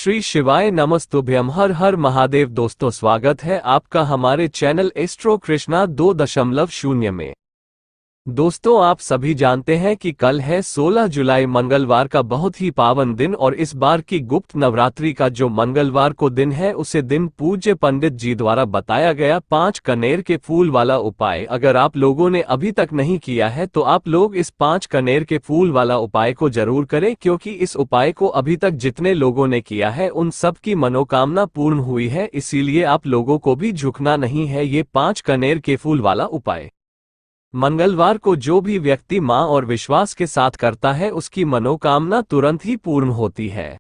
श्री शिवाय नमस्तुभ्यम। हर हर महादेव। दोस्तों, स्वागत है आपका हमारे चैनल एस्ट्रो कृष्णा 2.0 में। दोस्तों, आप सभी जानते हैं कि कल है 16 जुलाई मंगलवार का बहुत ही पावन दिन, और इस बार की गुप्त नवरात्रि का जो मंगलवार को दिन है उसे दिन पूज्य पंडित जी द्वारा बताया गया 5 कनेर के फूल वाला उपाय अगर आप लोगों ने अभी तक नहीं किया है तो आप लोग इस 5 कनेर के फूल वाला उपाय को जरूर करें, क्योंकि इस उपाय को अभी तक जितने लोगों ने किया है उन सब की मनोकामना पूर्ण हुई है। इसीलिए आप लोगों को भी झुकना नहीं है। ये 5 कनेर के फूल वाला उपाय मंगलवार को जो भी व्यक्ति मां और विश्वास के साथ करता है उसकी मनोकामना तुरंत ही पूर्ण होती है।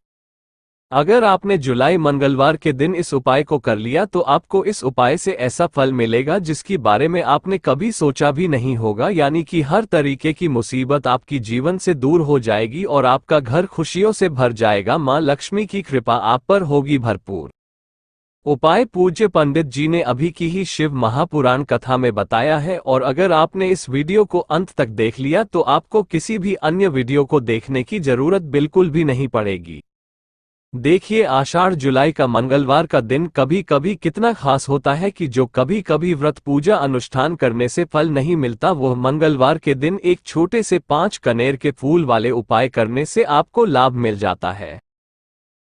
अगर आपने जुलाई मंगलवार के दिन इस उपाय को कर लिया तो आपको इस उपाय से ऐसा फल मिलेगा जिसके बारे में आपने कभी सोचा भी नहीं होगा, यानी कि हर तरीके की मुसीबत आपकी जीवन से दूर हो जाएगी और आपका घर खुशियों से भर जाएगा। मां लक्ष्मी की कृपा आप पर होगी भरपूर। उपाय पूज्य पंडित जी ने अभी की ही शिव महापुराण कथा में बताया है, और अगर आपने इस वीडियो को अंत तक देख लिया तो आपको किसी भी अन्य वीडियो को देखने की जरूरत बिल्कुल भी नहीं पड़ेगी। देखिए, आषाढ़ जुलाई का मंगलवार का दिन कभी कभी कितना खास होता है कि जो कभी कभी व्रत पूजा अनुष्ठान करने से फल नहीं मिलता, वह मंगलवार के दिन एक छोटे से 5 कनेर के फूल वाले उपाय करने से आपको लाभ मिल जाता है।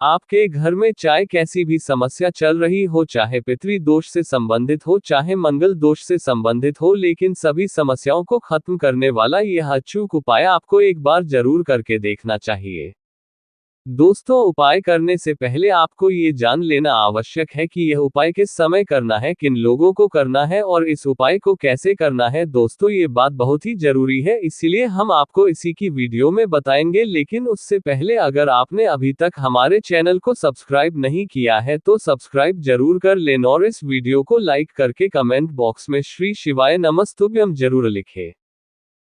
आपके घर में चाहे कैसी भी समस्या चल रही हो, चाहे पितृ दोष से संबंधित हो, चाहे मंगल दोष से संबंधित हो, लेकिन सभी समस्याओं को खत्म करने वाला यह अचूक उपाय आपको एक बार जरूर करके देखना चाहिए। दोस्तों, उपाय करने से पहले आपको ये जान लेना आवश्यक है कि यह उपाय किस समय करना है, किन लोगों को करना है और इस उपाय को कैसे करना है। दोस्तों, ये बात बहुत ही जरूरी है, इसीलिए हम आपको इसी की वीडियो में बताएंगे। लेकिन उससे पहले अगर आपने अभी तक हमारे चैनल को सब्सक्राइब नहीं किया है तो सब्सक्राइब जरूर कर लें और इस वीडियो को लाइक करके कमेंट बॉक्स में श्री शिवाय नमस्तुभ्यम जरूर लिखें।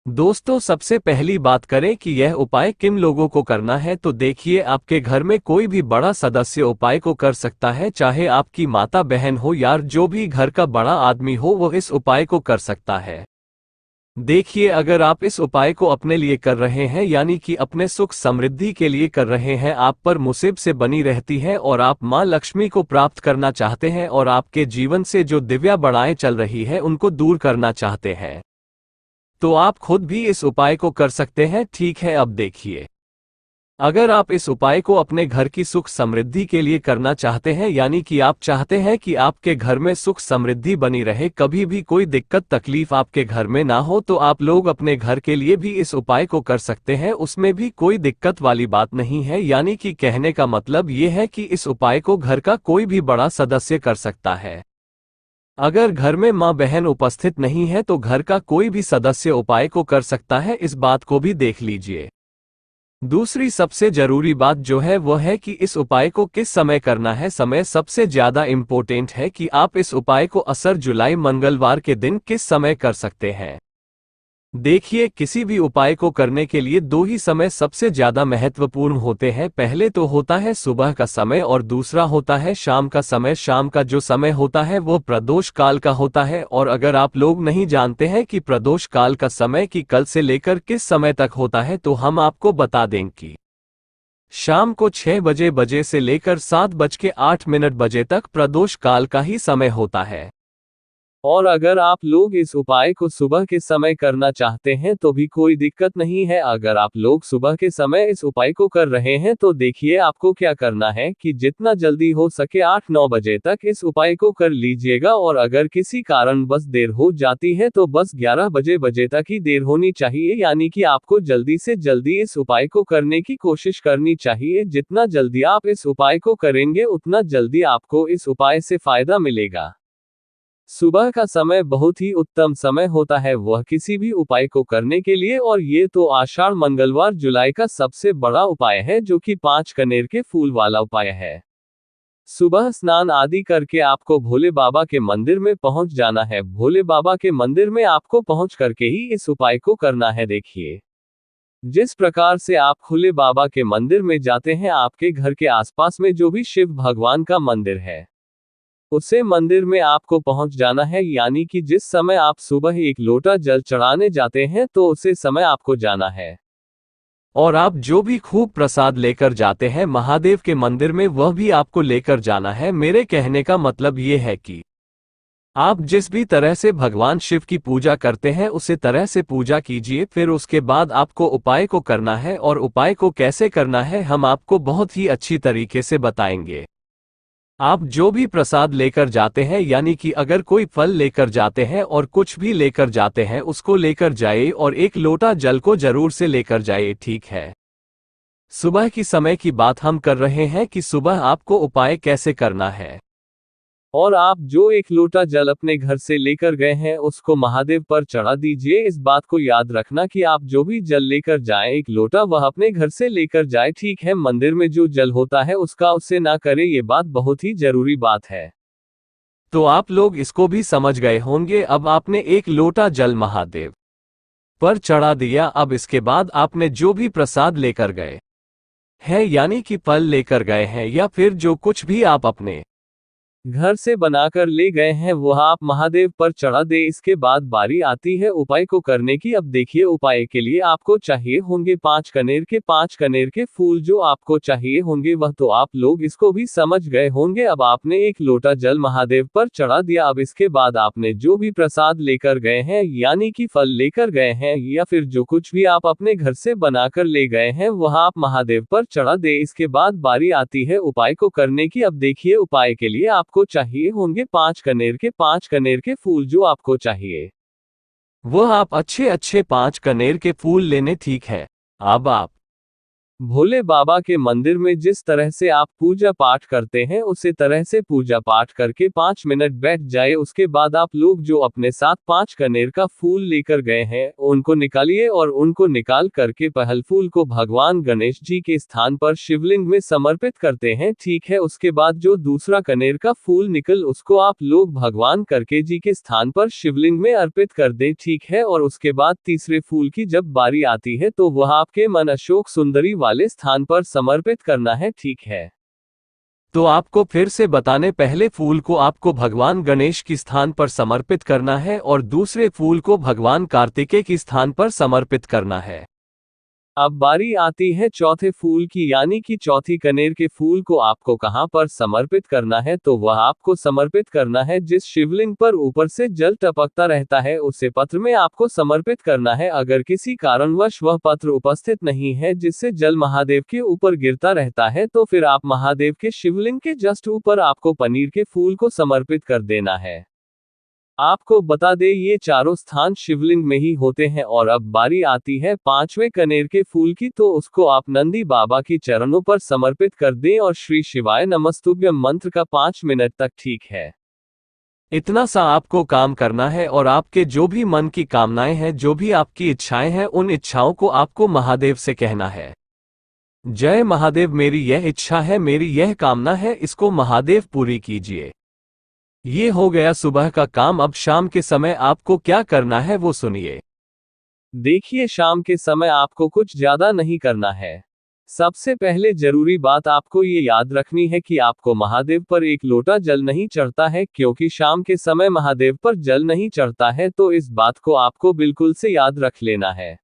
दोस्तों, सबसे पहली बात करें कि यह उपाय किन लोगों को करना है, तो देखिए, आपके घर में कोई भी बड़ा सदस्य उपाय को कर सकता है। चाहे आपकी माता बहन हो या जो भी घर का बड़ा आदमी हो, वो इस उपाय को कर सकता है। देखिए, अगर आप इस उपाय को अपने लिए कर रहे हैं, यानी कि अपने सुख समृद्धि के लिए कर रहे हैं, आप पर मुसीबत से बनी रहती है और आप मां लक्ष्मी को प्राप्त करना चाहते हैं और आपके जीवन से जो दिव्या बड़ाएं चल रही है उनको दूर करना चाहते हैं, तो आप खुद भी इस उपाय को कर सकते हैं। ठीक है, अब देखिए, अगर आप इस उपाय को अपने घर की सुख समृद्धि के लिए करना चाहते हैं, यानी कि आप चाहते हैं कि आपके घर में सुख समृद्धि बनी रहे, कभी भी कोई दिक्कत तकलीफ आपके घर में ना हो, तो आप लोग अपने घर के लिए भी इस उपाय को कर सकते हैं। उसमें भी कोई दिक्कत वाली बात नहीं है, यानी कि कहने का मतलब ये है कि इस उपाय को घर का कोई भी बड़ा सदस्य कर सकता है। अगर घर में मां बहन उपस्थित नहीं है तो घर का कोई भी सदस्य उपाय को कर सकता है, इस बात को भी देख लीजिए। दूसरी सबसे जरूरी बात जो है वह है कि इस उपाय को किस समय करना है। समय सबसे ज्यादा इम्पोर्टेंट है कि आप इस उपाय को असर जुलाई मंगलवार के दिन किस समय कर सकते हैं। देखिए, किसी भी उपाय को करने के लिए 2 ही समय सबसे ज्यादा महत्वपूर्ण होते हैं। पहले तो होता है सुबह का समय और दूसरा होता है शाम का समय। शाम का जो समय होता है वो प्रदोष काल का होता है, और अगर आप लोग नहीं जानते हैं कि प्रदोष काल का समय की कल से लेकर किस समय तक होता है, तो हम आपको बता दें कि शाम को 6 बजे से लेकर 7:08 बजे तक प्रदोष काल का ही समय होता है। और अगर आप लोग इस उपाय को सुबह के समय करना चाहते हैं तो भी कोई दिक्कत नहीं है। अगर आप लोग सुबह के समय इस उपाय को कर रहे हैं तो देखिए, आपको क्या करना है कि जितना जल्दी हो सके 8-9 बजे तक इस उपाय को कर लीजिएगा, और अगर किसी कारण बस देर हो जाती है तो बस 11 बजे तक ही देर होनी चाहिए, यानी कि आपको जल्दी से जल्दी इस उपाय को करने की कोशिश करनी चाहिए। जितना जल्दी आप इस उपाय को करेंगे उतना जल्दी आपको इस उपाय से फायदा मिलेगा। सुबह का समय बहुत ही उत्तम समय होता है वह किसी भी उपाय को करने के लिए, और ये तो आषाढ़ मंगलवार जुलाई का सबसे बड़ा उपाय है जो कि 5 कनेर के फूल वाला उपाय है। सुबह स्नान आदि करके आपको भोले बाबा के मंदिर में पहुंच जाना है। भोले बाबा के मंदिर में आपको पहुंच करके ही इस उपाय को करना है। देखिए, जिस प्रकार से आप भोले बाबा के मंदिर में जाते हैं, आपके घर के आसपास में जो भी शिव भगवान का मंदिर है उसे मंदिर में आपको पहुंच जाना है, यानी कि जिस समय आप सुबह एक लोटा जल चढ़ाने जाते हैं तो उसे समय आपको जाना है। और आप जो भी खूब प्रसाद लेकर जाते हैं महादेव के मंदिर में वह भी आपको लेकर जाना है। मेरे कहने का मतलब ये है कि आप जिस भी तरह से भगवान शिव की पूजा करते हैं उसी तरह से पूजा कीजिए। फिर उसके बाद आपको उपाय को करना है, और उपाय को कैसे करना है हम आपको बहुत ही अच्छी तरीके से बताएंगे। आप जो भी प्रसाद लेकर जाते हैं, यानी कि अगर कोई फल लेकर जाते हैं और कुछ भी लेकर जाते हैं, उसको लेकर जाइए और एक लोटा जल को जरूर से लेकर जाइए, ठीक है। सुबह की समय की बात हम कर रहे हैं कि सुबह आपको उपाय कैसे करना है। और आप जो एक लोटा जल अपने घर से लेकर गए हैं उसको महादेव पर चढ़ा दीजिए। इस बात को याद रखना कि आप जो भी जल लेकर जाएं एक लोटा वह अपने घर से लेकर जाए, ठीक है। मंदिर में जो जल होता है उसका उससे ना करें, ये बात बहुत ही जरूरी बात है। तो आप लोग इसको भी समझ गए होंगे। अब आपने एक लोटा जल महादेव पर चढ़ा दिया। अब इसके बाद आपने जो भी प्रसाद लेकर गए हैं, यानी कि फल लेकर गए हैं या फिर जो कुछ भी आप अपने घर से बनाकर ले गए हैं वह आप महादेव पर चढ़ा दे। इसके बाद बारी आती है उपाय को करने की। अब देखिए, उपाय के लिए आपको चाहिए होंगे 5 कनेर के फूल। जो आपको चाहिए होंगे वह तो आप लोग इसको भी समझ गए होंगे। अब आपने एक लोटा जल महादेव पर चढ़ा दिया। अब इसके बाद आपने जो भी प्रसाद लेकर गए हैं, यानी कि फल लेकर गए हैं या फिर जो कुछ भी आप अपने घर से बनाकर ले गए हैं वह आप महादेव पर चढ़ा दे। इसके बाद बारी आती है उपाय को करने की। अब देखिए, उपाय के लिए आपको चाहिए होंगे 5 कनेर के फूल। जो आपको चाहिए वह आप अच्छे 5 कनेर के फूल लेने, ठीक है। अब आप भोले बाबा के मंदिर में जिस तरह से आप पूजा पाठ करते हैं उसी तरह से पूजा पाठ करके 5 मिनट बैठ जाए। उसके बाद आप लोग जो अपने साथ 5 कनेर का फूल लेकर गए हैं उनको निकालिए, और उनको निकाल करके पहल फूल को भगवान गणेश जी के स्थान पर शिवलिंग में समर्पित करते हैं, ठीक है। उसके बाद जो दूसरा कनेर का फूल निकल उसको आप लोग भगवान करके जी के स्थान पर शिवलिंग में अर्पित कर दें, ठीक है। और उसके बाद तीसरे फूल की जब बारी आती है तो वह आपके मन अशोक सुंदरी वाले स्थान पर समर्पित करना है, ठीक है। तो आपको फिर से बताने, पहले फूल को आपको भगवान गणेश की स्थान पर समर्पित करना है और दूसरे फूल को भगवान कार्तिकेय की स्थान पर समर्पित करना है। अब बारी आती है चौथे फूल की, यानी कि चौथी कनेर के फूल को आपको कहां पर समर्पित करना है, तो वह आपको समर्पित करना है जिस शिवलिंग पर ऊपर से जल टपकता रहता है उसे पत्र में आपको समर्पित करना है। अगर किसी कारणवश वह पत्र उपस्थित नहीं है जिससे जल महादेव के ऊपर गिरता रहता है तो फिर आप महादेव के शिवलिंग के जस्ट ऊपर आपको पनीर के फूल को समर्पित कर देना है। आपको बता दें ये चारों स्थान शिवलिंग में ही होते हैं। और अब बारी आती है 5वें कनेर के फूल की, तो उसको आप नंदी बाबा की चरणों पर समर्पित कर दें और श्री शिवाय नमस्तुभ्यम मंत्र का 5 मिनट तक, ठीक है। इतना सा आपको काम करना है और आपके जो भी मन की कामनाएं हैं, जो भी आपकी इच्छाएं हैं, उन इच्छाओं को आपको महादेव से कहना है। जय महादेव, मेरी यह इच्छा है, मेरी यह कामना है, इसको महादेव पूरी कीजिए। ये हो गया सुबह का काम। अब शाम के समय आपको क्या करना है वो सुनिए। देखिए, शाम के समय आपको कुछ ज्यादा नहीं करना है। सबसे पहले जरूरी बात आपको ये याद रखनी है कि आपको महादेव पर एक लोटा जल नहीं चढ़ता है, क्योंकि शाम के समय महादेव पर जल नहीं चढ़ता है। तो इस बात को आपको बिल्कुल से याद रख लेना है,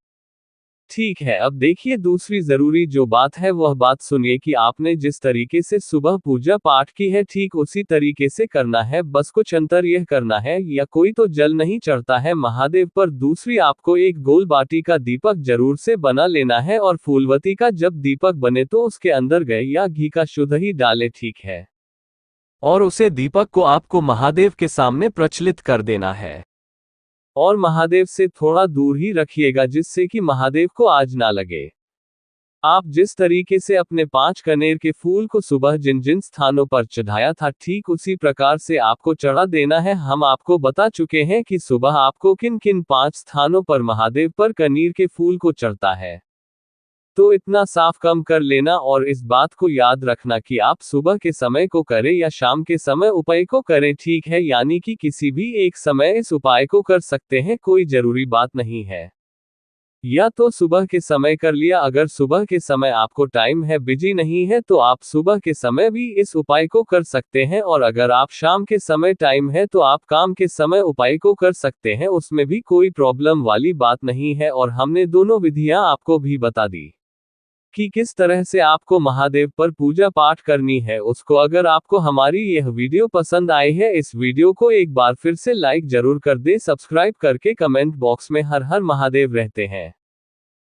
ठीक है। अब देखिए, दूसरी जरूरी जो बात है वह बात सुनिए कि आपने जिस तरीके से सुबह पूजा पाठ की है ठीक उसी तरीके से करना है। बस कुछ अंतर यह करना है, या कोई तो जल नहीं चढ़ता है महादेव पर, दूसरी आपको एक गोल बाटी का दीपक जरूर से बना लेना है, और फूलवती का जब दीपक बने तो उसके अंदर गए या घी का शुद्ध ही डाले, ठीक है। और उसे दीपक को आपको महादेव के सामने प्रचलित कर देना है, और महादेव से थोड़ा दूर ही रखिएगा जिससे कि महादेव को आज ना लगे। आप जिस तरीके से अपने 5 कनेर के फूल को सुबह जिन जिन स्थानों पर चढ़ाया था ठीक उसी प्रकार से आपको चढ़ा देना है। हम आपको बता चुके हैं कि सुबह आपको किन किन 5 स्थानों पर महादेव पर कनेर के फूल को चढ़ता है। तो इतना साफ कम कर लेना, और इस बात को याद रखना कि आप सुबह के समय को करें या शाम के समय उपाय को करें, ठीक है। यानी कि किसी भी एक समय इस उपाय को कर सकते हैं, कोई जरूरी बात नहीं है। या तो सुबह के समय कर लिया, अगर सुबह के समय आपको टाइम है, बिजी नहीं है, तो आप सुबह के समय भी इस उपाय को कर सकते हैं। और अगर आप शाम के समय टाइम है तो आप काम के समय उपाय को कर सकते हैं, उसमें भी कोई प्रॉब्लम वाली बात नहीं है। और हमने दोनों विधियां आपको भी बता दी। कि किस तरह से आपको महादेव पर पूजा पाठ करनी है उसको। अगर आपको हमारी यह वीडियो पसंद आई है, इस वीडियो को एक बार फिर से लाइक जरूर कर दे, सब्सक्राइब करके कमेंट बॉक्स में हर हर महादेव रहते हैं।